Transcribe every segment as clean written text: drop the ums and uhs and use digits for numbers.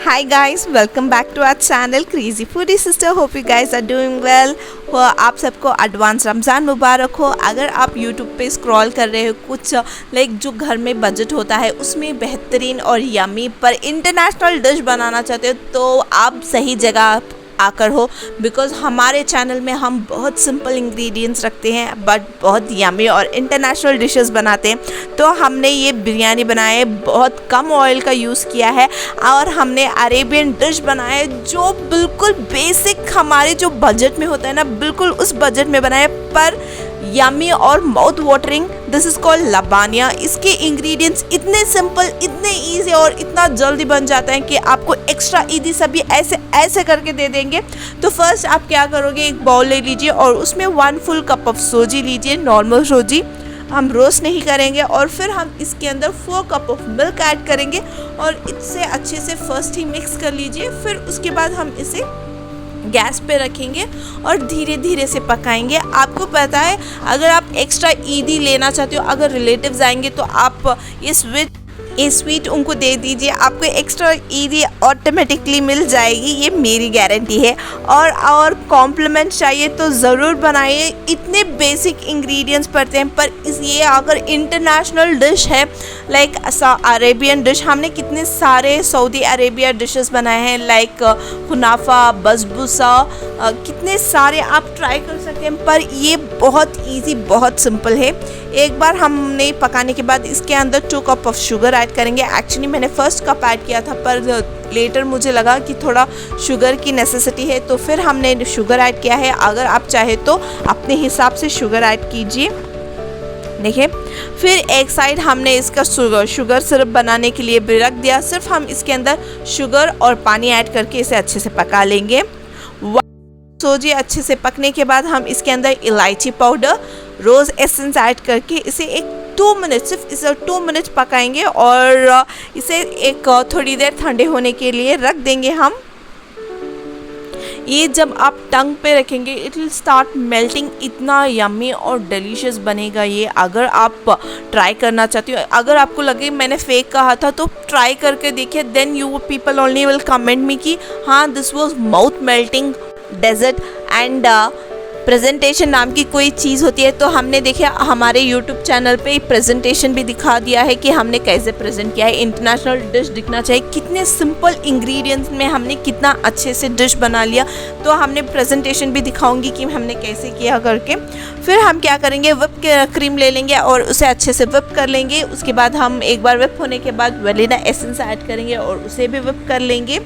Hi guys, welcome back to our channel Crazy Foodie Sister. Hope you guys are doing well. आप सबको advance Ramzan मुबारक हो। अगर आप YouTube पे स्क्रॉल कर रहे हो कुछ लाइक जो घर में बजट होता है उसमें बेहतरीन और यमी पर इंटरनेशनल डिश बनाना चाहते हो तो आप सही जगह आकर हो, बिकॉज़ हमारे चैनल में हम बहुत सिंपल इंग्रेडिएंट्स रखते हैं बट बहुत यमी और इंटरनेशनल डिशेस बनाते हैं। तो हमने ये बिरयानी बनाया है, बहुत कम ऑयल का यूज़ किया है और हमने अरेबियन डिश बनाया है जो बिल्कुल बेसिक हमारे जो बजट में होता है ना, बिल्कुल उस बजट में बनाया पर यमी और mouth watering. This is called Labania. इसके इंग्रेडिएंट्स इतने सिंपल, इतने इजी और इतना जल्दी बन जाता है कि आपको एक्स्ट्रा ईदी सभी ऐसे ऐसे करके दे देंगे। तो फर्स्ट आप क्या करोगे, एक बाउल ले लीजिए और उसमें 1 फुल कप ऑफ सूजी लीजिए, नॉर्मल सूजी, हम रोस्ट नहीं करेंगे। और फिर हम इसके अंदर 4 कप ऑफ मिल्क ऐड करेंगे और इससे अच्छे से फर्स्ट ही मिक्स कर लीजिए। फिर उसके बाद हम इसे गैस पे रखेंगे और धीरे धीरे से पकाएंगे। आपको पता है अगर आप एक्स्ट्रा ईदी लेना चाहते हो, अगर रिलेटिव्स आएंगे तो आप ये स्वीट उनको दे दीजिए, आपको एक्स्ट्रा ईदी ऑटोमेटिकली मिल जाएगी, ये मेरी गारंटी है। और कॉम्प्लीमेंट चाहिए तो ज़रूर बनाइए। इतने बेसिक इंग्रेडिएंट्स पड़ते हैं पर ये अगर इंटरनेशनल डिश है लाइक अरेबियन डिश, हमने कितने सारे सऊदी अरेबिया डिशेस बनाए हैं लाइक कुनाफा, बसबूसा, कितने सारे आप ट्राई कर सकते हैं पर ये बहुत इजी, बहुत सिंपल है। एक बार हमने पकाने के बाद इसके अंदर 2 कप ऑफ शुगर ऐड करेंगे। एक्चुअली मैंने फर्स्ट कप ऐड किया था पर लेटर मुझे लगा कि थोड़ा शुगर की नेसेसिटी है तो फिर हमने शुगर ऐड किया है। अगर आप चाहे तो अपने हिसाब से शुगर ऐड कीजिए। देखिए, फिर एक साइड हमने इसका शुगर सिरप बनाने के लिए भी रख दिया। सिर्फ हम इसके अंदर शुगर और पानी ऐड करके इसे अच्छे से पका लेंगे। सूजी अच्छे से पकने के बाद हम इसके अंदर इलायची पाउडर, रोज़ एसेंस ऐड करके इसे एक 2 मिनट, सिर्फ इसे 2 मिनट पकाएंगे और इसे एक थोड़ी देर ठंडे होने के लिए रख देंगे हम। ये जब आप टंग पे रखेंगे इट विल स्टार्ट मेल्टिंग, इतना यम्मी और डिलीशियस बनेगा ये। अगर आप ट्राई करना चाहते हो, अगर आपको लगे मैंने फेक कहा था तो ट्राई करके देखिए, then you people only will comment me कि हाँ this was mouth melting dessert. And presentation नाम की कोई चीज़ होती है तो हमने देखिए हमारे यूट्यूब चैनल पे प्रेजेंटेशन भी दिखा दिया है कि हमने कैसे प्रेजेंट किया है। इंटरनेशनल डिश दिखना चाहिए, कितने सिंपल इंग्रेडिएंट्स में हमने कितना अच्छे से डिश बना लिया। तो हमने प्रेजेंटेशन भी दिखाऊंगी कि हमने कैसे किया करके। फिर हम क्या करेंगे, व्हिप क्रीम ले लेंगे और उसे अच्छे से व्हिप कर लेंगे। उसके बाद हम एक बार व्हिप होने के बाद वैनिला एसेंस ऐड करेंगे और उसे भी व्हिप कर लेंगे।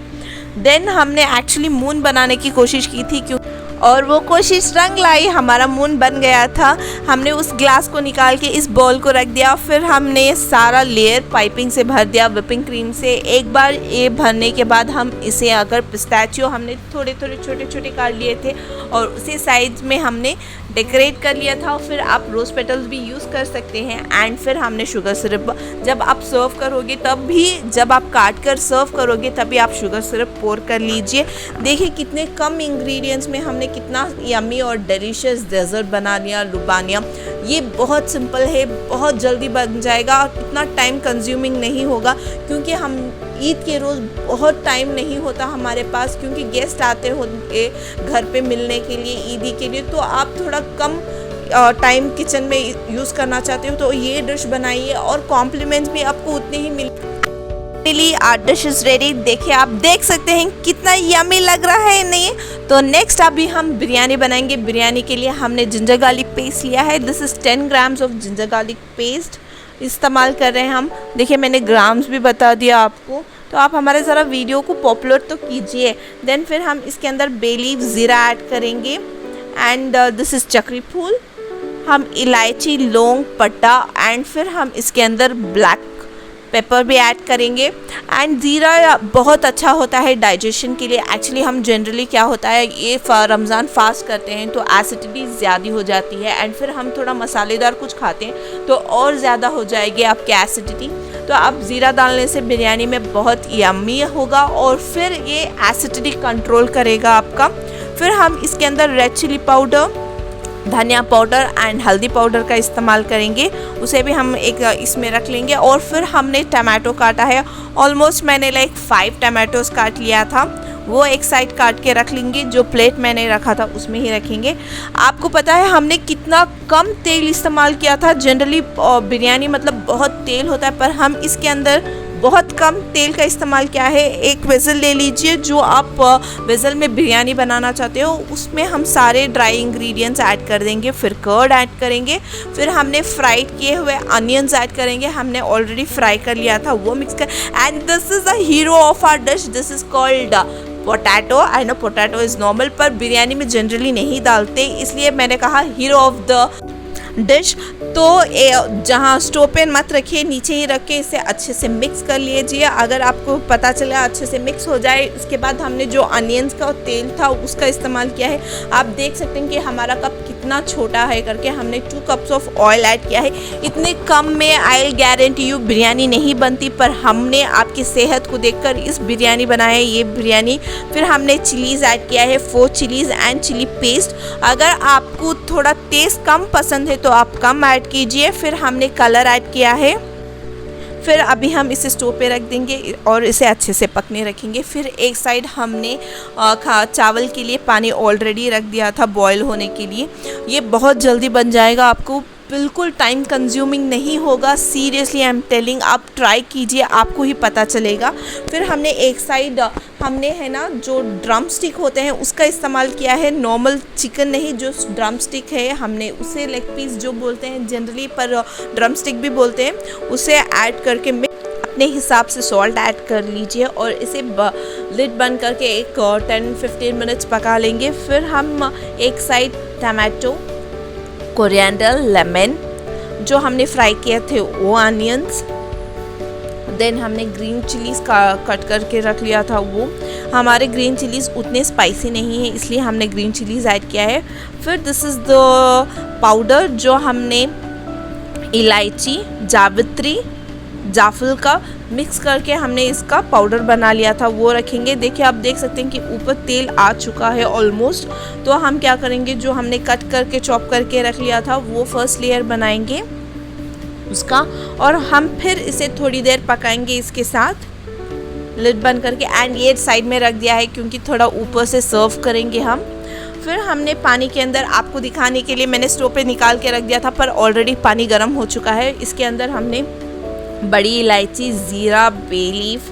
देन हमने एक्चुअली मून बनाने की कोशिश की थी क्यों, और वो कोशिश रंग लाई, हमारा मून बन गया था। हमने उस ग्लास को निकाल के इस बॉल को रख दिया, फिर हमने सारा लेयर पाइपिंग से भर दिया व्हिपिंग क्रीम से। एक बार ये भरने के बाद हम इसे अगर पिस्ताचियो हमने थोड़े थोड़े छोटे छोटे काट लिए थे और उसी साइज में हमने डेकोरेट कर लिया था। फिर आप रोज़ पेटल्स भी यूज़ कर सकते हैं। एंड फिर हमने शुगर सिरप, जब आप सर्व करोगे तब भी, जब आप काट कर सर्व करोगे तभी आप शुगर सिरप पोर कर लीजिए। देखिए कितने कम इंग्रेडिएंट्स में हमने कितना यम्मी और डिलीशियस डेजर्ट बना लिया, लबानिया। ये बहुत सिंपल है, बहुत जल्दी बन जाएगा, इतना टाइम कंज्यूमिंग नहीं होगा क्योंकि हम ईद के रोज़ बहुत टाइम नहीं होता हमारे पास क्योंकि गेस्ट आते होंगे घर पे मिलने के लिए, ईदी के लिए। तो आप थोड़ा कम टाइम किचन में यूज़ करना चाहते हो तो ये डिश बनाइए और कॉम्प्लीमेंट्स भी आपको उतने ही मिल। Our dish is ready. देखिए, आप देख सकते हैं कितना यम्मी लग रहा है नहीं। तो नेक्स्ट अभी हम बिरयानी बनाएंगे। बिरयानी के लिए हमने जिंजर गार्लिक पेस्ट लिया है। This is 10 grams of ginger garlic paste इस्तेमाल कर रहे हैं हम। देखिए मैंने ग्राम्स भी बता दिया आपको, तो आप हमारे ज़रा वीडियो को पॉपुलर तो कीजिए। देन फिर हम इसके अंदर बे लीफ, ज़ीरा ऐड करेंगे। एंड दिस इज़ चक्री फूल, हम इलायची, लौंग, पट्टा एंड फिर हम इसके अंदर ब्लैक पेपर भी ऐड करेंगे। एंड ज़ीरा बहुत अच्छा होता है डाइजेशन के लिए। एक्चुअली हम जनरली क्या होता है, ये रमज़ान फास्ट करते हैं तो एसिडिटी ज़्यादा हो जाती है एंड फिर हम थोड़ा मसालेदार कुछ खाते हैं तो और ज़्यादा हो जाएगी आपकी एसिडिटी। तो आप ज़ीरा डालने से बिरयानी में बहुत यम्मी होगा और फिर ये एसिडिटी कंट्रोल करेगा आपका। फिर हम इसके अंदर रेड चिली पाउडर, धनिया पाउडर एंड हल्दी पाउडर का इस्तेमाल करेंगे, उसे भी हम एक इसमें रख लेंगे। और फिर हमने टमाटो काटा है, ऑलमोस्ट मैंने लाइक 5 टमाटोज़ काट लिया था, वो एक साइड काट के रख लेंगे। जो प्लेट मैंने रखा था उसमें ही रखेंगे। आपको पता है हमने कितना कम तेल इस्तेमाल किया था। जनरली बिरयानी मतलब बहुत तेल होता है, पर हम इसके अंदर बहुत कम तेल का इस्तेमाल किया है। एक वेसल ले लीजिए, जो आप वेसल में बिरयानी बनाना चाहते हो, उसमें हम सारे ड्राई इंग्रेडिएंट्स ऐड कर देंगे। फिर कर्ड ऐड करेंगे, फिर हमने फ्राइड किए हुए अनियंस ऐड करेंगे, हमने ऑलरेडी फ्राई कर लिया था, वो मिक्स कर। And this is the hero of our dish, this is called potato. I know potato is normal, पर बिरयानी में जनरली नहीं डालते, इसलिए मैंने कहा हीरो ऑफ द डिश। तो जहाँ स्टोव पे मत रखिए, नीचे ही रख के इसे अच्छे से मिक्स कर लीजिए। अगर आपको पता चला अच्छे से मिक्स हो जाए, इसके बाद हमने जो अनियंस का तेल था उसका इस्तेमाल किया है। आप देख सकते हैं कि हमारा कप कितना छोटा है करके हमने 2 कप्स ऑफ ऑयल ऐड किया है। इतने कम में आई गारंटी यू बिरयानी नहीं बनती, पर हमने आपकी सेहत को देखकर इस बिरयानी बनाया है, ये बिरयानी। फिर हमने चिलीज़ ऐड किया है, 4 चिलीज़ एंड चिली पेस्ट। अगर आपको थोड़ा टेस्ट कम पसंद है तो आप कम ऐड कीजिए। फिर हमने कलर ऐड किया है। फिर अभी हम इसे स्टोव पे रख देंगे और इसे अच्छे से पकने रखेंगे। फिर एक साइड हमने चावल के लिए पानी ऑलरेडी रख दिया था बॉईल होने के लिए। ये बहुत जल्दी बन जाएगा, आपको बिल्कुल टाइम कंज्यूमिंग नहीं होगा। सीरियसली आई एम टेलिंग, आप ट्राई कीजिए, आपको ही पता चलेगा। फिर हमने एक साइड हमने है ना जो ड्रम स्टिक होते हैं उसका इस्तेमाल किया है, नॉर्मल चिकन नहीं, जो ड्रम स्टिक है हमने उसे लेग पीस जो बोलते हैं जनरली, पर ड्रम स्टिक भी बोलते हैं, उसे ऐड करके अपने हिसाब से सॉल्ट ऐड कर लीजिए और इसे लिड बंद करके एक 10-15 मिनट्स पका लेंगे। फिर हम एक साइड टमाटो, कोरिएंडर, लेमन जो हमने फ्राई किए थे वो अनियंस, देन हमने ग्रीन चिलीज़ का कट करके रख लिया था वो। हमारे ग्रीन चिलीज़ उतने स्पाइसी नहीं है, इसलिए हमने ग्रीन चिलीज़ ऐड किया है। फिर दिस इज़ द पाउडर जो हमने इलायची, जावित्री, जाफल का मिक्स करके हमने इसका पाउडर बना लिया था, वो रखेंगे। देखिए आप देख सकते हैं कि ऊपर तेल आ चुका है ऑलमोस्ट। तो हम क्या करेंगे, जो हमने कट करके चॉप करके रख लिया था वो फर्स्ट लेयर बनाएंगे उसका, और हम फिर इसे थोड़ी देर पकाएंगे इसके साथ लिड बंद करके। एंड ये साइड में रख दिया है क्योंकि थोड़ा ऊपर से सर्व करेंगे हम। फिर हमने पानी के अंदर, आपको दिखाने के लिए मैंने स्टोव पे निकाल के रख दिया था, पर ऑलरेडी पानी गर्म हो चुका है। इसके अंदर हमने बड़ी इलायची, ज़ीरा, बे लीफ,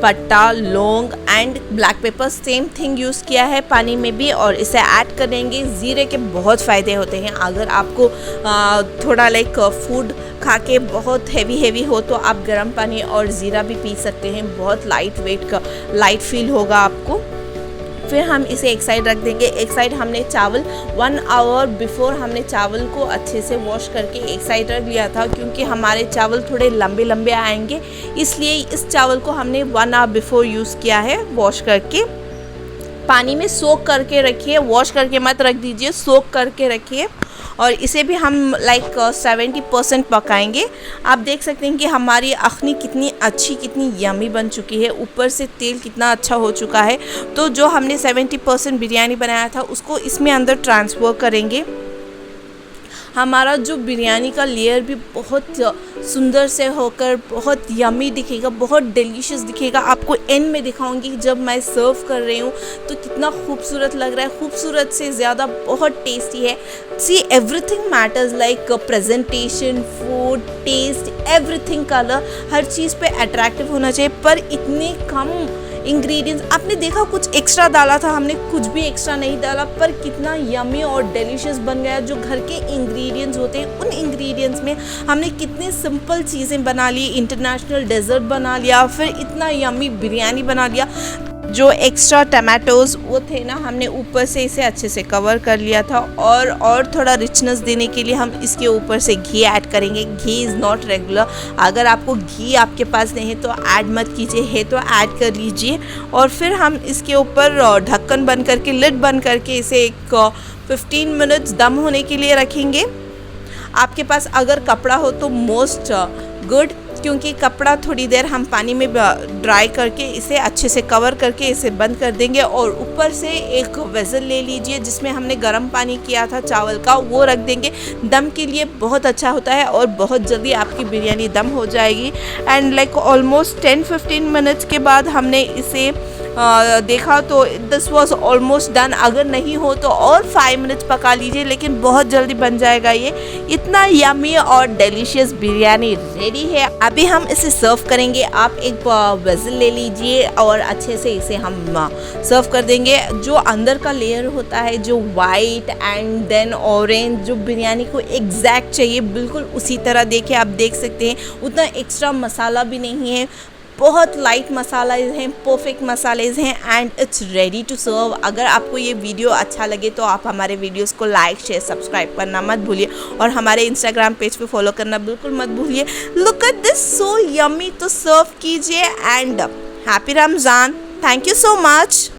पत्ता, लौंग and black pepper same thing use किया है पानी में भी, और इसे ऐड करेंगे। ज़ीरे के बहुत फ़ायदे होते हैं। अगर आपको थोड़ा लाइक फूड खा के बहुत हैवी हो तो आप गर्म पानी और ज़ीरा भी पी सकते हैं, बहुत लाइट वेट का लाइट फील होगा आपको। फिर हम इसे एक साइड रख देंगे। एक साइड हमने चावल 1 आवर बिफोर हमने चावल को अच्छे से वॉश करके एक साइड रख लिया था, क्योंकि हमारे चावल थोड़े लंबे आएंगे, इसलिए इस चावल को हमने 1 आवर बिफोर यूज़ किया है वॉश करके। पानी में सोक करके रखिए, वॉश करके मत रख दीजिए, सोक करके रखिए। और इसे भी हम लाइक 70% पकाएंगे। आप देख सकते हैं कि हमारी अखनी कितनी अच्छी, कितनी यमी बन चुकी है, ऊपर से तेल कितना अच्छा हो चुका है। तो जो हमने 70% बिरयानी बनाया था उसको इसमें अंदर ट्रांसफ़र करेंगे। हमारा जो बिरयानी का लेयर भी बहुत सुंदर से होकर बहुत यमी दिखेगा, बहुत डिलीशियस दिखेगा। आपको एंड में दिखाऊंगी जब मैं सर्व कर रही हूँ तो कितना खूबसूरत लग रहा है। खूबसूरत से ज़्यादा बहुत टेस्टी है। See everything matters, like presentation, food, taste, everything, colour, हर चीज़ पे अट्रैक्टिव होना चाहिए। पर इतने कम इंग्रेडिएंट्स, आपने देखा कुछ एक्स्ट्रा डाला था, हमने कुछ भी एक्स्ट्रा नहीं डाला, पर कितना यमी और डिलीशियस बन गया। जो घर के इंग्रेडिएंट्स होते हैं उन इंग्रेडिएंट्स में हमने कितनी सिंपल चीज़ें बना ली, इंटरनेशनल डेजर्ट बना लिया, फिर इतना यमी बिरयानी बना लिया। जो एक्स्ट्रा टमाटोज़ वो थे ना, हमने ऊपर से इसे अच्छे से कवर कर लिया था। और थोड़ा रिचनेस देने के लिए हम इसके ऊपर से घी ऐड करेंगे। घी इज़ नॉट रेगुलर, अगर आपको घी आपके पास नहीं है तो ऐड मत कीजिए, है तो ऐड कर लीजिए। और फिर हम इसके ऊपर ढक्कन बंद करके, लिड बंद करके इसे एक 15 मिनट्स दम होने के लिए रखेंगे। आपके पास अगर कपड़ा हो तो मोस्ट गुड, क्योंकि कपड़ा थोड़ी देर हम पानी में ड्राई करके इसे अच्छे से कवर करके इसे बंद कर देंगे। और ऊपर से एक वेसल ले लीजिए जिसमें हमने गर्म पानी किया था चावल का, वो रख देंगे। दम के लिए बहुत अच्छा होता है और बहुत जल्दी आपकी बिरयानी दम हो जाएगी। एंड लाइक ऑलमोस्ट 10-15 मिनट्स के बाद हमने इसे देखा तो दिस वॉज ऑलमोस्ट डन। अगर नहीं हो तो और 5 मिनट्स पका लीजिए, लेकिन बहुत जल्दी बन जाएगा ये। इतना यम्मी और डिलीशियस बिरयानी रेडी है। अभी हम इसे सर्व करेंगे। आप एक वेसल ले लीजिए और अच्छे से इसे हम सर्व कर देंगे। जो अंदर का लेयर होता है जो वाइट एंड देन ऑरेंज, जो बिरयानी को एग्जैक्ट चाहिए बिल्कुल उसी तरह देखिए, आप देख सकते हैं। उतना एक्स्ट्रा मसाला भी नहीं है, बहुत लाइट मसालाज हैं, परफेक्ट मसालेज हैं and it's ready to serve. अगर आपको ये वीडियो अच्छा लगे तो आप हमारे वीडियोस को लाइक शेयर सब्सक्राइब करना मत भूलिए और हमारे इंस्टाग्राम पेज पे फॉलो करना बिल्कुल मत भूलिए। Look at this, so yummy. तो सर्व कीजिए and happy Ramzan. Thank you so much.